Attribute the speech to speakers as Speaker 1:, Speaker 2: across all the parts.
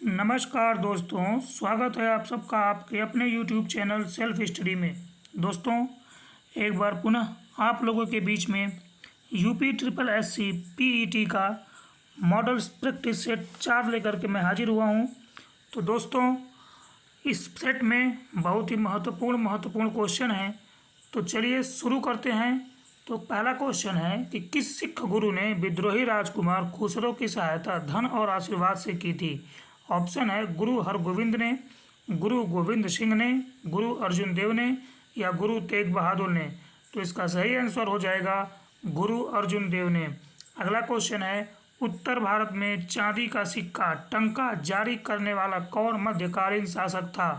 Speaker 1: नमस्कार दोस्तों, स्वागत है आप सबका आपके अपने YouTube चैनल सेल्फ स्टडी में। दोस्तों, एक बार पुनः आप लोगों के बीच में यूपी ट्रिपल एससी पीईटी का मॉडल प्रैक्टिस सेट 4 लेकर के मैं हाजिर हुआ हूं। तो दोस्तों, इस सेट में बहुत ही महत्वपूर्ण क्वेश्चन हैं। तो चलिए शुरू करते हैं। तो पहला क्वेश्चन है कि किस सिख गुरु ने विद्रोही राजकुमार खुसरो की सहायता धन और आशीर्वाद से की थी? ऑप्शन है गुरु हरगोविंद ने, गुरु गोविंद सिंह ने, गुरु अर्जुन देव ने या गुरु तेग बहादुर ने। तो इसका सही आंसर हो जाएगा गुरु अर्जुन देव ने। अगला क्वेश्चन है, उत्तर भारत में चांदी का सिक्का टंका जारी करने वाला कौन मध्यकालीन शासक था?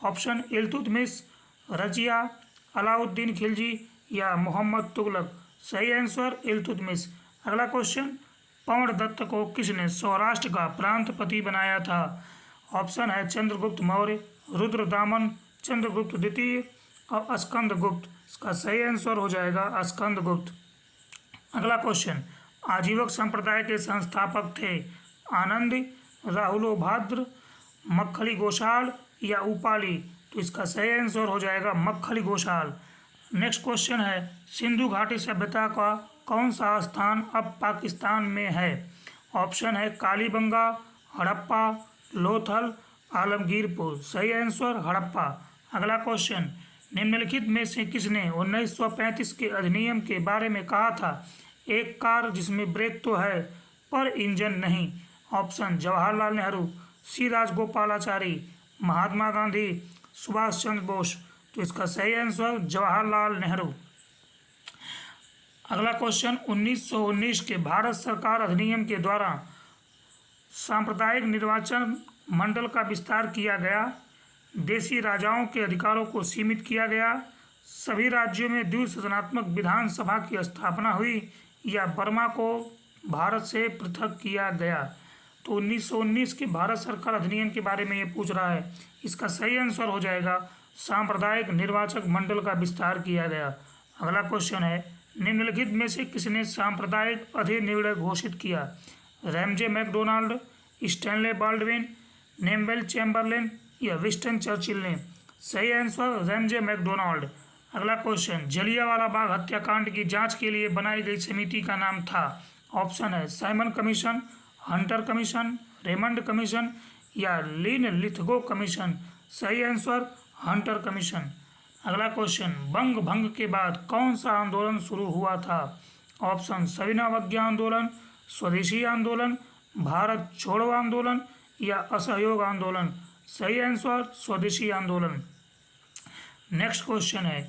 Speaker 1: ऑप्शन इल्तुतमिश, रजिया, अलाउद्दीन खिलजी या मोहम्मद तुगलक। सही आंसर इल्तुतमिश। अगला क्वेश्चन, पवन दत्त को किसने सौराष्ट्र का प्रांतपति बनाया था? ऑप्शन है चंद्रगुप्त मौर्य, रुद्रदामन, चंद्रगुप्त द्वितीय और स्कंदगुप्त। इसका सही आंसर हो जाएगा स्कंदगुप्त। अगला क्वेश्चन, आजीवक संप्रदाय के संस्थापक थे आनंद, राहुलोभाद्र, मक्खली गोसाल या उपाली? तो इसका सही आंसर हो जाएगा मक्खली गोसाल। नेक्स्ट क्वेश्चन है, सिंधु घाटी सभ्यता का कौन सा स्थान अब पाकिस्तान में है? ऑप्शन है कालीबंगा, हड़प्पा, लोथल, आलमगीरपुर। सही आंसर हड़प्पा। अगला क्वेश्चन, निम्नलिखित में से किसने 1935 के अधिनियम के बारे में कहा था? एक कार जिसमें ब्रेक तो है पर इंजन नहीं। ऑप्शन जवाहरलाल नेहरू, सी राजगोपालाचारी, महात्मा गांधी, सुभाष चंद्र बोस। तो इसका सही आंसर जवाहरलाल नेहरू। अगला क्वेश्चन, 1919 के भारत सरकार अधिनियम के द्वारा सांप्रदायिक निर्वाचन मंडल का विस्तार किया गया, देशी राजाओं के अधिकारों को सीमित किया गया, सभी राज्यों में द्विसदनात्मक विधानसभा की स्थापना हुई या बर्मा को भारत से पृथक किया गया? तो 1919 के भारत सरकार अधिनियम के बारे में ये पूछ रहा है। इसका सही आंसर हो जाएगा सांप्रदायिक निर्वाचक मंडल का विस्तार किया गया। अगला क्वेश्चन है, निम्नलिखित में से किसने सांप्रदायिक अधिनिर्णय घोषित किया? Ramsay MacDonald, Stanley Baldwin, Neville Chamberlain या विंस्टन चर्चिल ने। सही आंसर रैमजे मैकडोनाल्ड। अगला क्वेश्चन, जलियांवाला बाग हत्याकांड की जांच के लिए बनाई गई समिति का नाम था? ऑप्शन है Simon commission, Hunter commission, Raymond commission या लीन लिथगो कमीशन। सही आंसर हंटर कमीशन। अगला क्वेश्चन, बंग भंग के बाद कौन सा आंदोलन शुरू हुआ था? ऑप्शन सविनय अवज्ञा आंदोलन, स्वदेशी आंदोलन, भारत छोड़ो आंदोलन या असहयोग आंदोलन। सही आंसर स्वदेशी आंदोलन। नेक्स्ट क्वेश्चन है,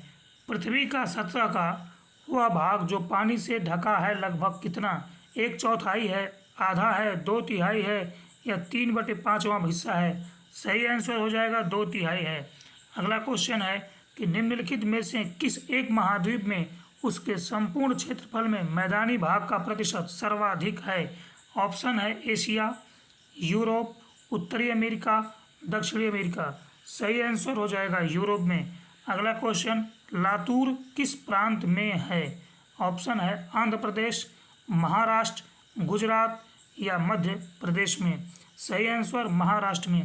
Speaker 1: पृथ्वी का सतह का वह भाग जो पानी से ढका है लगभग कितना? 1/4 है, आधा है, 2/3 है या 3/5वां हिस्सा है? सही आंसर हो जाएगा 2/3 है। अगला क्वेश्चन है कि निम्नलिखित में से किस एक महाद्वीप में उसके संपूर्ण क्षेत्रफल में मैदानी भाग का प्रतिशत सर्वाधिक है? ऑप्शन है एशिया, यूरोप, उत्तरी अमेरिका, दक्षिणी अमेरिका। सही आंसर हो जाएगा यूरोप में। अगला क्वेश्चन, लातूर किस प्रांत में है? ऑप्शन है आंध्र प्रदेश, महाराष्ट्र, गुजरात या मध्य प्रदेश में। सही आंसर महाराष्ट्र में।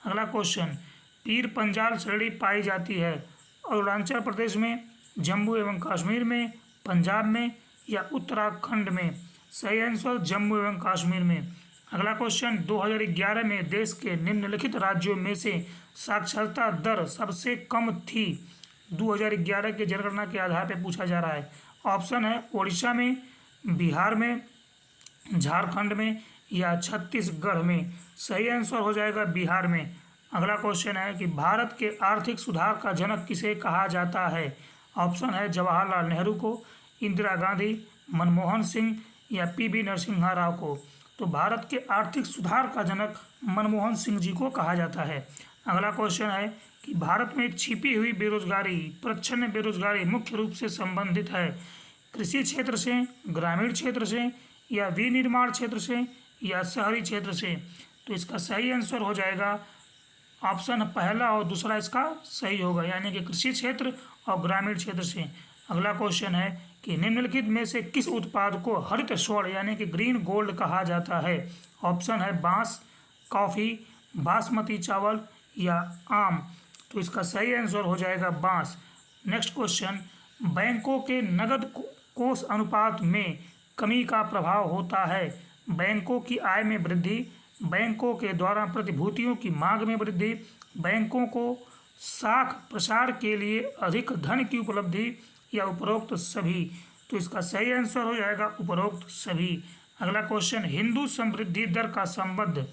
Speaker 1: अगला क्वेश्चन, पीर पंजाल श्रेणी पाई जाती है अरुणाचल प्रदेश में, जम्मू एवं कश्मीर में, पंजाब में या उत्तराखंड में? सही आंसर जम्मू एवं कश्मीर में। अगला क्वेश्चन, 2011 में देश के निम्नलिखित राज्यों में से साक्षरता दर सबसे कम थी? 2011 के जनगणना के आधार पर पूछा जा रहा है। ऑप्शन है ओडिशा में, बिहार में, झारखंड में या छत्तीसगढ़ में। सही आंसर हो जाएगा बिहार में। अगला क्वेश्चन है कि भारत के आर्थिक सुधार का जनक किसे कहा जाता है? ऑप्शन है जवाहरलाल नेहरू को, इंदिरा गांधी, मनमोहन सिंह या पीवी नरसिम्हा राव को। तो भारत के आर्थिक सुधार का जनक मनमोहन सिंह जी को कहा जाता है। अगला क्वेश्चन है कि भारत में छिपी हुई बेरोजगारी, प्रच्छन्न बेरोजगारी मुख्य रूप से संबंधित है कृषि क्षेत्र से, ग्रामीण क्षेत्र से या विनिर्माण क्षेत्र से या शहरी क्षेत्र से? तो इसका सही आंसर हो जाएगा ऑप्शन पहला और दूसरा इसका सही होगा, यानी कि कृषि क्षेत्र और ग्रामीण क्षेत्र से। अगला क्वेश्चन है कि निम्नलिखित में से किस उत्पाद को हरित स्वर्ण यानी कि ग्रीन गोल्ड कहा जाता है? ऑप्शन है बांस, कॉफ़ी, बासमती चावल या आम? तो इसका सही आंसर हो जाएगा बांस। नेक्स्ट क्वेश्चन, बैंकों के नकद कोष अनुपात में कमी का प्रभाव होता है। बैंकों की आय में वृद्धि, बैंकों के द्वारा प्रतिभूतियों की मांग में वृद्धि, बैंकों को साख प्रसार के लिए अधिक धन की उपलब्धि, या उपरोक्त सभी? तो इसका सही आंसर हो जाएगा उपरोक्त सभी। अगला क्वेश्चन, हिंदू समृद्धि दर का संबंध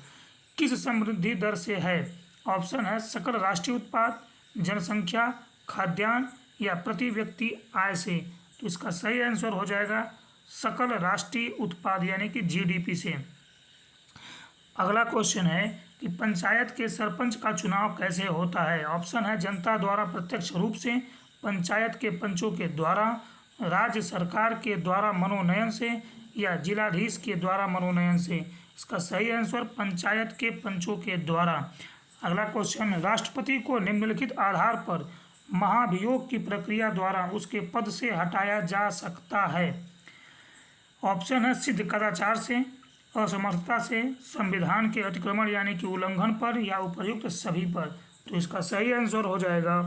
Speaker 1: किस समृद्धि दर से है? ऑप्शन है सकल राष्ट्रीय उत्पाद, जनसंख्या, खाद्यान्न, या प्रति व्यक्ति आय से? तो इसका सही आंसर हो जाएगा सकल राष्ट्रीय उत्पाद यानी कि जीडीपी से। अगला क्वेश्चन है कि पंचायत के सरपंच का चुनाव कैसे होता है? ऑप्शन है जनता द्वारा प्रत्यक्ष रूप से, पंचायत के पंचों के द्वारा, राज्य सरकार के द्वारा मनोनयन से, या जिलाधीश के द्वारा मनोनयन से? इसका सही आंसर पंचायत के पंचों के द्वारा। अगला क्वेश्चन, राष्ट्रपति को निम्नलिखित आधार पर महाभियोग की प्रक्रिया द्वारा उसके पद से हटाया जा सकता है। ऑप्शन है सिद्ध कदाचार से, असमर्थता से, संविधान के अतिक्रमण यानी कि उल्लंघन पर, या उपर्युक्त सभी पर? तो इसका सही आंसर हो जाएगा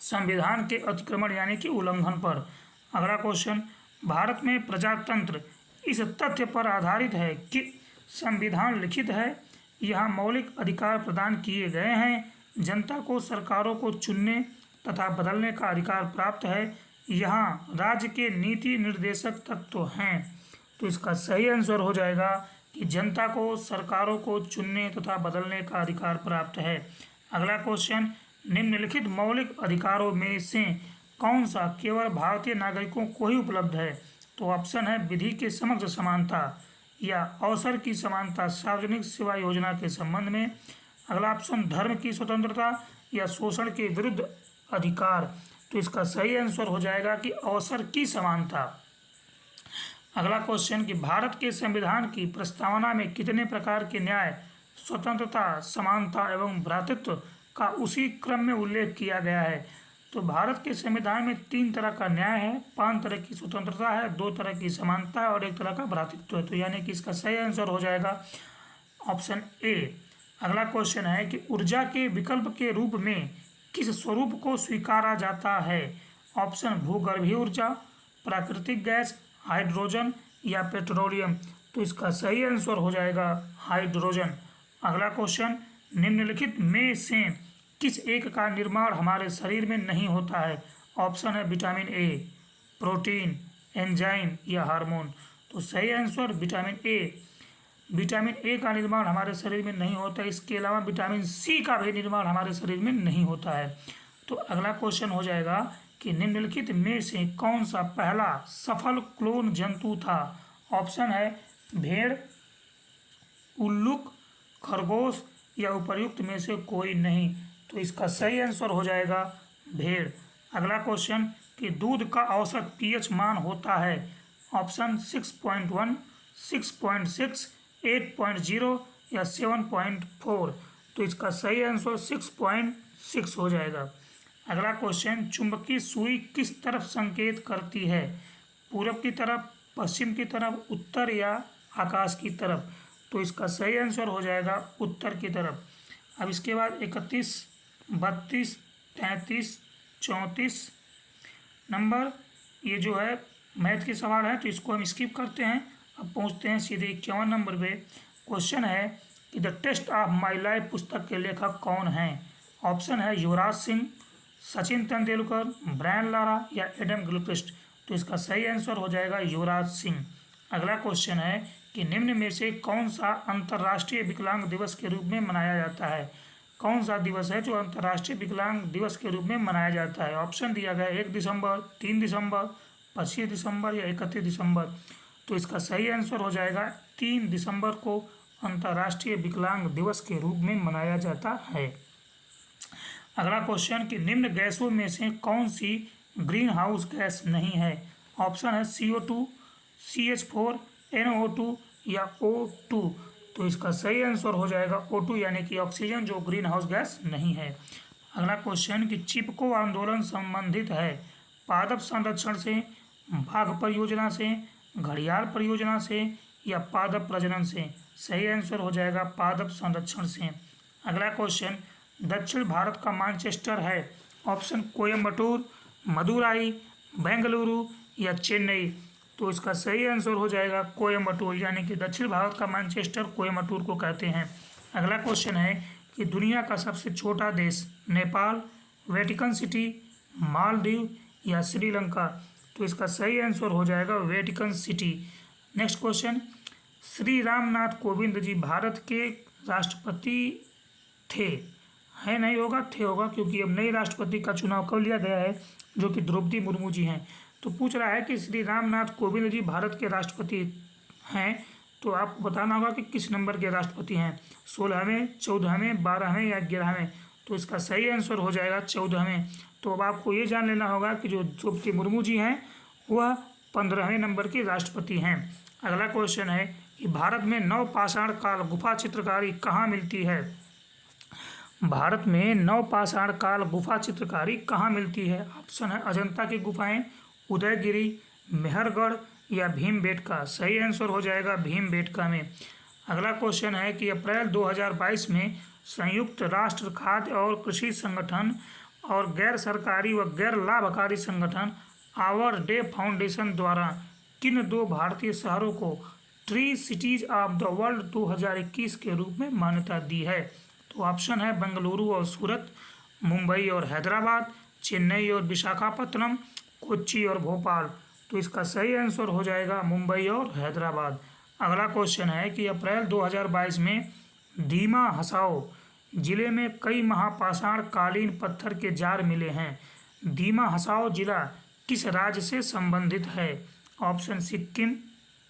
Speaker 1: संविधान के अतिक्रमण यानी कि उल्लंघन पर। अगला क्वेश्चन, भारत में प्रजातंत्र इस तथ्य पर आधारित है कि संविधान लिखित है, यहाँ मौलिक अधिकार प्रदान किए गए हैं, जनता को सरकारों को चुनने तथा बदलने का अधिकार प्राप्त है, यहाँ राज्य के नीति निर्देशक तत्व हैं। तो इसका सही आंसर हो जाएगा कि जनता को सरकारों को चुनने तथा बदलने का अधिकार प्राप्त है। अगला क्वेश्चन, निम्नलिखित मौलिक अधिकारों में से कौन सा केवल भारतीय नागरिकों को ही उपलब्ध है? तो ऑप्शन है विधि के समक्ष समानता, या अवसर की समानता सार्वजनिक सेवा योजना के संबंध में। अगला ऑप्शन धर्म की स्वतंत्रता, या शोषण के विरुद्ध अधिकार? तो इसका सही आंसर हो जाएगा कि अवसर की समानता। अगला क्वेश्चन कि भारत के संविधान की प्रस्तावना में कितने प्रकार के न्याय, स्वतंत्रता, समानता एवं भ्रातृत्व का उसी क्रम में उल्लेख किया गया है? तो भारत के संविधान में 3 तरह का न्याय है, 5 तरह की स्वतंत्रता है, 2 तरह की समानता है और 1 तरह का भ्रातृत्व है। तो यानी कि इसका सही आंसर हो जाएगा ऑप्शन ए। अगला क्वेश्चन है कि ऊर्जा के विकल्प के रूप में किस स्वरूप को स्वीकारा जाता है? ऑप्शन भूगर्भीय ऊर्जा, प्राकृतिक गैस, हाइड्रोजन, या पेट्रोलियम? तो इसका सही आंसर हो जाएगा हाइड्रोजन। अगला क्वेश्चन, निम्नलिखित में से किस एक का निर्माण हमारे शरीर में नहीं होता है? ऑप्शन है विटामिन ए, प्रोटीन, एंजाइम, या हार्मोन? तो सही answer vitamin A. Vitamin A का निर्माण हमारे शरीर में नहीं होता है। इसके अलावा विटामिन सी का भी निर्माण हमारे शरीर में नहीं होता है। तो अगला क्वेश्चन हो जाएगा कि निम्नलिखित में से कौन सा पहला सफल क्लोन जंतु था? ऑप्शन है भेड़, उल्लुक, खरगोश, या उपर्युक्त में से कोई नहीं? तो इसका सही आंसर हो जाएगा भेड़। अगला क्वेश्चन कि दूध का औसत पीएच मान होता है? ऑप्शन 6.1, 6.6, 8.0, या 7.4? तो इसका सही आंसर 6.6 हो जाएगा। अगला क्वेश्चन, चुंबकीय सुई किस तरफ संकेत करती है? पूरब की तरफ, पश्चिम की तरफ, उत्तर, या आकाश की तरफ? तो इसका सही आंसर हो जाएगा उत्तर की तरफ। अब इसके बाद 31, 32, 33, 34 नंबर ये जो है मैथ के सवाल है, तो इसको हम स्किप करते हैं। अब पहुंचते हैं सीधे 51 नंबर पे। क्वेश्चन है कि the test of my life पुस्तक के लेखक कौन हैं? ऑप्शन है युवराज सिंह, सचिन तेंदुलकर, ब्रायन लारा, या एडम गिलक्रिस्ट? तो इसका सही आंसर हो जाएगा युवराज सिंह। अगला क्वेश्चन है कि निम्न में से कौन सा अंतर्राष्ट्रीय विकलांग दिवस के रूप में मनाया जाता है? कौन सा दिवस है जो अंतर्राष्ट्रीय विकलांग दिवस के रूप में मनाया जाता है? ऑप्शन दिया गया है 1 दिसंबर, 3 दिसंबर, 25 दिसंबर, या 31 दिसंबर? तो इसका सही आंसर हो जाएगा 3 दिसंबर को अंतर्राष्ट्रीय विकलांग दिवस के रूप में मनाया जाता है। अगला क्वेश्चन कि निम्न गैसों में से कौन सी ग्रीन हाउस गैस नहीं है? ऑप्शन है CO2, CH4, NO2, या O2? तो इसका सही आंसर हो जाएगा O2 यानी कि ऑक्सीजन, जो ग्रीन हाउस गैस नहीं है। अगला क्वेश्चन कि चिपको आंदोलन संबंधित है पादप संरक्षण से, बाघ परियोजना से, घड़ियाल परियोजना से, या पादप प्रजनन से? सही आंसर हो जाएगा पादप संरक्षण से। अगला क्वेश्चन, दक्षिण भारत का मैनचेस्टर है? ऑप्शन कोयम्बटूर, मदुराई, बेंगलुरु या चेन्नई। तो इसका सही आंसर हो जाएगा कोयम्बटूर, यानी कि दक्षिण भारत का मैनचेस्टर कोयम्बटूर को कहते हैं। अगला क्वेश्चन है कि दुनिया का सबसे छोटा देश नेपाल, वेटिकन सिटी, मालदीव या श्रीलंका। तो इसका सही आंसर हो जाएगा Vatican City. Next question, Shri Ramnath Kovind ji Bharat के राष्ट्रपति थे? है नहीं होगा, थे होगा, क्योंकि अब नए राष्ट्रपति का चुनाव कर लिया गया है जो कि द्रौपदी मुर्मू जी हैं। तो पूछ रहा है कि श्री रामनाथ कोविंद जी भारत के राष्ट्रपति हैं, तो आपको बताना होगा कि किस नंबर के राष्ट्रपति हैं, 16वें, 14वें, 12वें या 11वें। तो इसका सही आंसर हो जाएगा 14वें। तो अब आपको ये जान लेना होगा कि जो द्रौपदी मुर्मू जी हैं वह 15वें नंबर के राष्ट्रपति हैं। अगला क्वेश्चन है कि भारत में नवपाषाण काल गुफा चित्रकारी कहाँ मिलती है? भारत में नवपाषाण काल गुफा चित्रकारी कहाँ मिलती है? ऑप्शन है अजंता की गुफाएं, उदयगिरी, मेहरगढ़ या भीमबेटका। सही आंसर हो जाएगा भीमबेटका में। अगला क्वेश्चन है कि अप्रैल 2022 में संयुक्त राष्ट्र खाद्य और कृषि संगठन और गैर सरकारी व गैर लाभकारी संगठन आवर डे फाउंडेशन द्वारा किन 2 भारतीय शहरों को tree cities of the world 2021 के रूप में मान्यता दी है? तो ऑप्शन है बेंगलुरु और सूरत, मुंबई और हैदराबाद, चेन्नई और विशाखापत्तनम, कोच्चि और भोपाल। तो इसका सही आंसर हो जाएगा मुंबई और हैदराबाद। अगला क्वेश्चन है कि अप्रैल 2022 में दीमा हसाओ जिले में कई महापाषाण कालीन पत्थर के जार मिले हैं। दीमा हसाओ जिला किस राज्य से संबंधित है? ऑप्शन सिक्किम,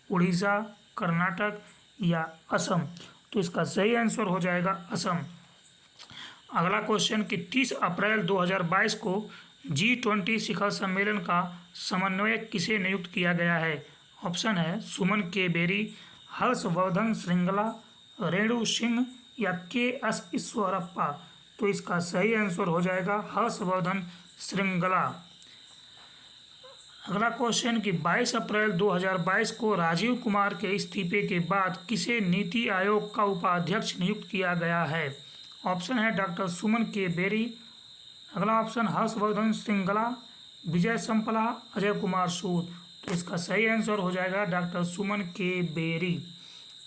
Speaker 1: उड़ीसा, कर्नाटक या असम। तो इसका सही आंसर हो जाएगा असम। अगला क्वेश्चन कि 30 अप्रैल 2022 को G20 शिखर सम्मेलन का समन्वयक किसे नियुक्त किया गया है? ऑप्शन है सुमन के बेरी, हर्षवर्धन श्रृंगला, रेणु सिंह या KS ईश्वरप्पा। तो इसका सही आंसर हो जाएगा हर्षवर्धन श्रृंगला। अगला क्वेश्चन कि 22 अप्रैल 2022 को राजीव कुमार के इस्तीफे के बाद किसे नीति आयोग का उपाध्यक्ष नियुक्त किया गया है? ऑप्शन है डॉक्टर सुमन के बेरी, अगला ऑप्शन हर्षवर्धन श्रृंगला, विजय संपला, अजय कुमार सूद। तो इसका सही आंसर हो जाएगा डॉक्टर सुमन के बेरी।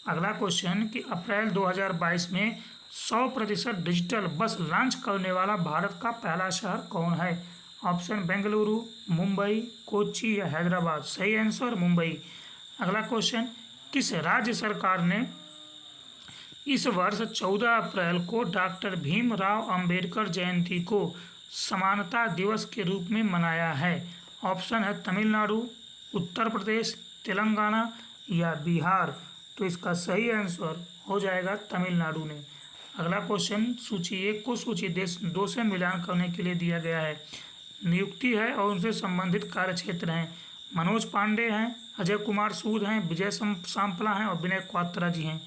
Speaker 1: अगला क्वेश्चन कि अप्रैल 2022 में 100% डिजिटल बस लॉन्च करने वाला भारत का पहला शहर कौन है? ऑप्शन बेंगलुरु, मुंबई, कोच्चि या हैदराबाद। सही आंसर मुंबई। अगला क्वेश्चन, किस राज्य सरकार ने इस वर्ष 14 अप्रैल को डॉक्टर भीमराव अंबेडकर जयंती को समानता दिवस के रूप में मनाया है? ऑप्शन है तमिलनाडु, उत्तर प्रदेश, तेलंगाना या बिहार। तो इसका सही आंसर हो जाएगा तमिलनाडु ने। अगला क्वेश्चन, सूची 1 को सूची 2 से मिलान करने के लिए दिया गया है। नियुक्ति है और उनसे संबंधित कार्यक्षेत्र हैं। मनोज पांडे हैं, अजय कुमार सूद हैं, विजय सांपला हैं और विनय क्वात्रा जी हैं।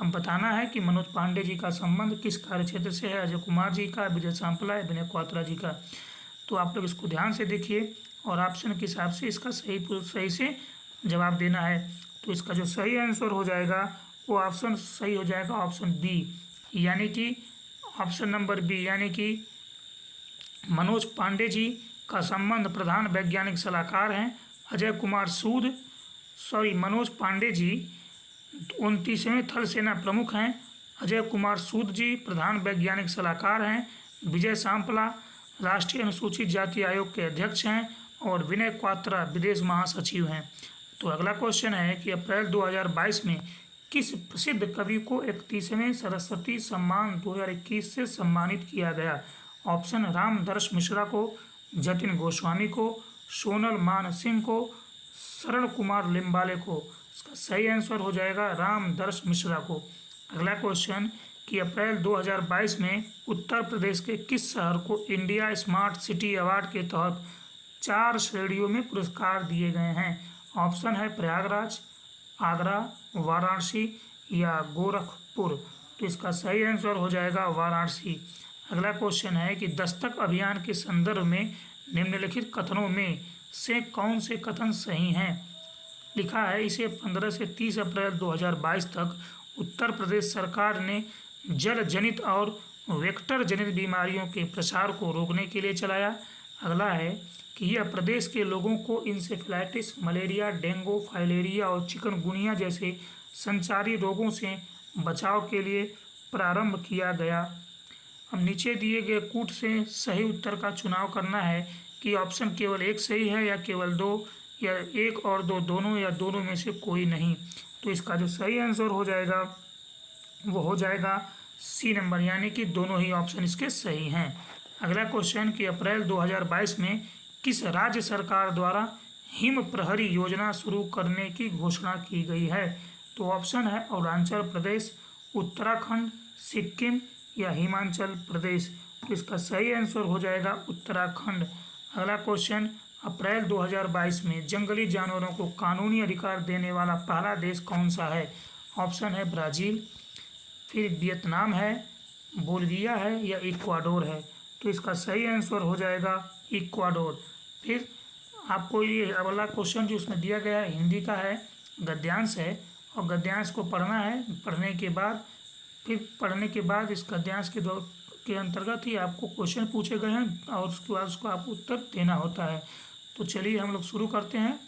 Speaker 1: अब बताना है कि मनोज पांडे जी का संबंध किस कार्यक्षेत्र से है, अजय कुमार जी का, विजय सांपला है, विनय क्वात्रा जी का। तो आप लोग इसको ध्यान से देखिए और ऑप्शन के हिसाब से इसका सही से जवाब देना है। तो इसका जो सही आंसर हो जाएगा वो ऑप्शन सही हो जाएगा ऑप्शन बी, यानी कि ऑप्शन नंबर बी, यानी कि मनोज पांडे जी का संबंध प्रधान वैज्ञानिक सलाहकार हैं। अजय कुमार सूद मनोज पांडे जी 29वें थल सेना प्रमुख हैं। अजय कुमार सूद जी प्रधान वैज्ञानिक सलाहकार हैं। विजय सांपला राष्ट्रीय अनुसूचित जाति आयोग के अध्यक्ष हैं और विनय क्वात्रा विदेश महासचिव हैं। तो अगला क्वेश्चन है कि अप्रैल 2022 में किस प्रसिद्ध कवि को 31वें सरस्वती सम्मान 2021 से सम्मानित किया गया? ऑप्शन रामदर्श मिश्रा को, जतिन गोस्वामी को, सोनल मान सिंह को, शरण कुमार लिम्बाले को। इसका सही आंसर हो जाएगा रामदर्श मिश्रा को। अगला क्वेश्चन कि अप्रैल 2022 में उत्तर प्रदेश के किस शहर को इंडिया स्मार्ट सिटी अवार्ड के तहत 4 श्रेणियों में पुरस्कार दिए गए हैं? ऑप्शन है प्रयागराज, आगरा, वाराणसी या गोरखपुर। तो इसका सही आंसर हो जाएगा वाराणसी। अगला क्वेश्चन है कि दस्तक अभियान के संदर्भ में निम्नलिखित कथनों में से कौन से कथन सही हैं? लिखा है इसे 15 से 30 अप्रैल 2022 तक उत्तर प्रदेश सरकार ने जल जनित और वेक्टर जनित बीमारियों के प्रसार को रोकने के लिए चलाया। अगला है कि यह प्रदेश के लोगों को इंसेफेलाइटिस, मलेरिया, डेंगू, फाइलेरिया और चिकनगुनिया जैसे संचारी रोगों से बचाव के लिए प्रारंभ किया गया। अब नीचे दिए गए कूट से सही उत्तर का चुनाव करना है कि ऑप्शन केवल एक सही है या केवल दो, या एक और दो दोनों, या दोनों में से कोई नहीं। तो इसका जो सही आंसर हो जाएगा वो हो जाएगा सी नंबर, यानी कि दोनों ही ऑप्शन इसके सही हैं। अगला क्वेश्चन कि अप्रैल 2022 में किस राज्य सरकार द्वारा हिम प्रहरी योजना शुरू करने की घोषणा की गई है? तो ऑप्शन है अरुणाचल प्रदेश, उत्तराखंड, सिक्किम या हिमाचल प्रदेश। तो इसका सही आंसर हो जाएगा उत्तराखंड। अगला क्वेश्चन, अप्रैल 2022 में जंगली जानवरों को कानूनी अधिकार देने वाला पहला देश कौन सा है? ऑप्शन है ब्राज़ील, फिर वियतनाम है, बोलिविया है या इक्वाडोर है। तो इसका सही आंसर हो जाएगा इक्वाडोर। फिर आपको ये अगला क्वेश्चन जो उसमें दिया गया है हिंदी का है, गद्यांश है, और गद्यांश को पढ़ना है। पढ़ने के बाद इस गद्यांश के अंतर्गत ही आपको क्वेश्चन पूछे गए हैं और उसके बाद उसको आपको उत्तर देना होता है। तो चलिए हम लोग शुरू करते हैं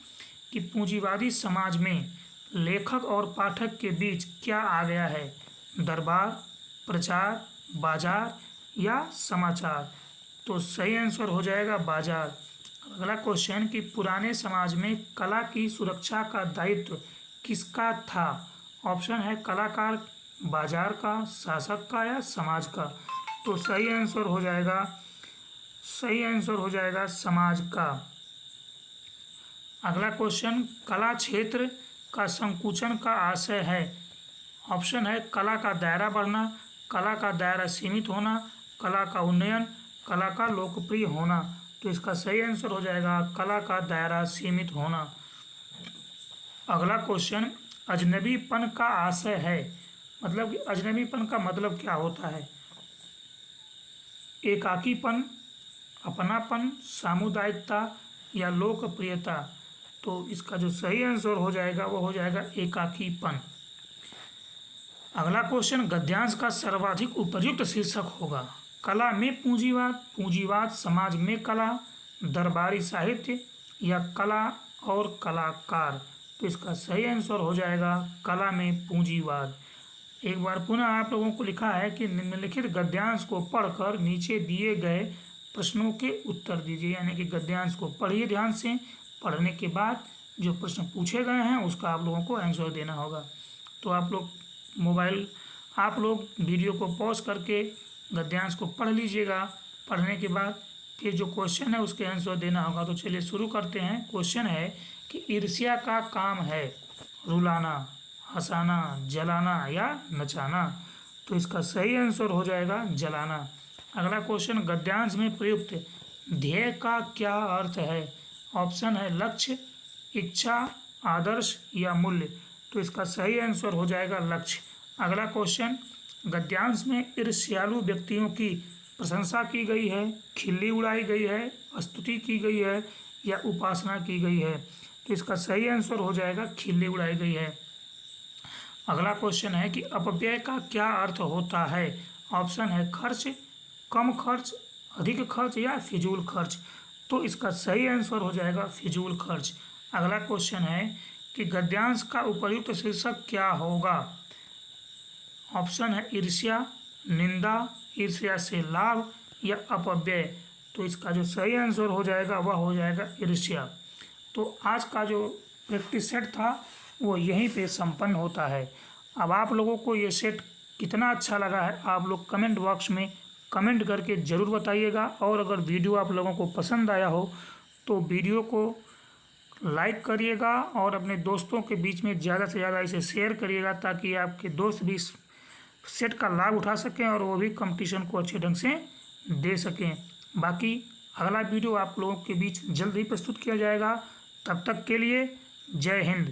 Speaker 1: कि पूंजीवादी समाज में लेखक और पाठक के बीच क्या आ गया है? दरबार, प्रचार, बाजार या समाचार। तो सही आंसर हो जाएगा बाजार। अगला क्वेश्चन कि पुराने समाज में कला की सुरक्षा का दायित्व किसका था? ऑप्शन है कलाकार, बाजार का, शासक का या समाज का। तो सही आंसर हो जाएगा समाज का। अगला क्वेश्चन, कला क्षेत्र का संकुचन का आशय है। ऑप्शन है कला का दायरा बढ़ना, कला का दायरा सीमित होना, कला का उन्नयन, कला का लोकप्रिय होना। तो इसका सही आंसर हो जाएगा कला का दायरा सीमित होना। अगला क्वेश्चन, अजनबीपन का आशय है, मतलब कि अजनबीपन का मतलब क्या होता है? एकाकीपन, अपनापन, सामुदायिकता या लोकप्रियता। तो इसका जो सही आंसर हो जाएगा वो हो जाएगा एकाकीपन। अगला क्वेश्चन, गद्यांश का सर्वाधिक उपयुक्त शीर्षक होगा। कला में पूंजीवाद, पूंजीवाद समाज में कला, दरबारी साहित्य या कला और कलाकार। तो इसका सही आंसर हो जाएगा कला में पूंजीवाद। एक बार पुनः आप लोगों को लिखा है कि निम्नलिखित गद्यांश को पढ़कर नीचे दिए गए प्रश्नों के उत्तर दीजिए, यानी कि गद्यांश को पढ़िए ध्यान से। पढ़ने के बाद जो प्रश्न पूछे गए हैं उसका आप लोगों को आंसर देना होगा। तो आप लोग वीडियो को पॉज करके गद्यांश को पढ़ लीजिएगा। पढ़ने के बाद फिर जो क्वेश्चन है उसके आंसर देना होगा। तो चलिए शुरू करते हैं। क्वेश्चन है कि ईर्ष्या का काम है रुलाना, हंसाना, जलाना या नचाना। तो इसका सही आंसर हो जाएगा जलाना। अगला क्वेश्चन, गद्यांश में प्रयुक्त ध्येय का क्या अर्थ है? ऑप्शन है लक्ष्य, इच्छा, आदर्श या मूल्य। तो इसका सही आंसर हो जाएगा लक्ष्य। अगला क्वेश्चन, गद्यांश में ईर्ष्यालु व्यक्तियों की प्रशंसा की गई है, खिल्ली उड़ाई गई है, स्तुति की गई है या उपासना की गई है। तो इसका सही आंसर हो जाएगा खिल्ली उड़ाई गई है। अगला क्वेश्चन है कि अपव्यय का क्या अर्थ होता है? ऑप्शन है खर्च, कम खर्च, अधिक खर्च या फिजूल खर्च। तो इसका सही आंसर हो जाएगा फिजूल खर्च। अगला क्वेश्चन है कि गद्यांश का उपयुक्त शीर्षक क्या होगा? ऑप्शन है ईर्ष्या, निंदा, ईर्ष्या से लाभ या अपव्यय। तो इसका जो सही आंसर हो जाएगा वह हो जाएगा ईर्ष्या। तो आज का जो प्रैक्टिस सेट था वो यहीं पे संपन्न होता है। अब आप लोगों को ये सेट कितना अच्छा लगा है आप लोग कमेंट बॉक्स में कमेंट करके ज़रूर बताइएगा। और अगर वीडियो आप लोगों को पसंद आया हो तो वीडियो को लाइक करिएगा और अपने दोस्तों के बीच में ज़्यादा से ज़्यादा इसे शेयर करिएगा, ताकि आपके दोस्त भी इस सेट का लाभ उठा सकें और वो भी कंपटीशन को अच्छे ढंग से दे सकें। बाकी अगला वीडियो आप लोगों के बीच जल्द ही प्रस्तुत किया जाएगा। तब तक के लिए जय हिंद।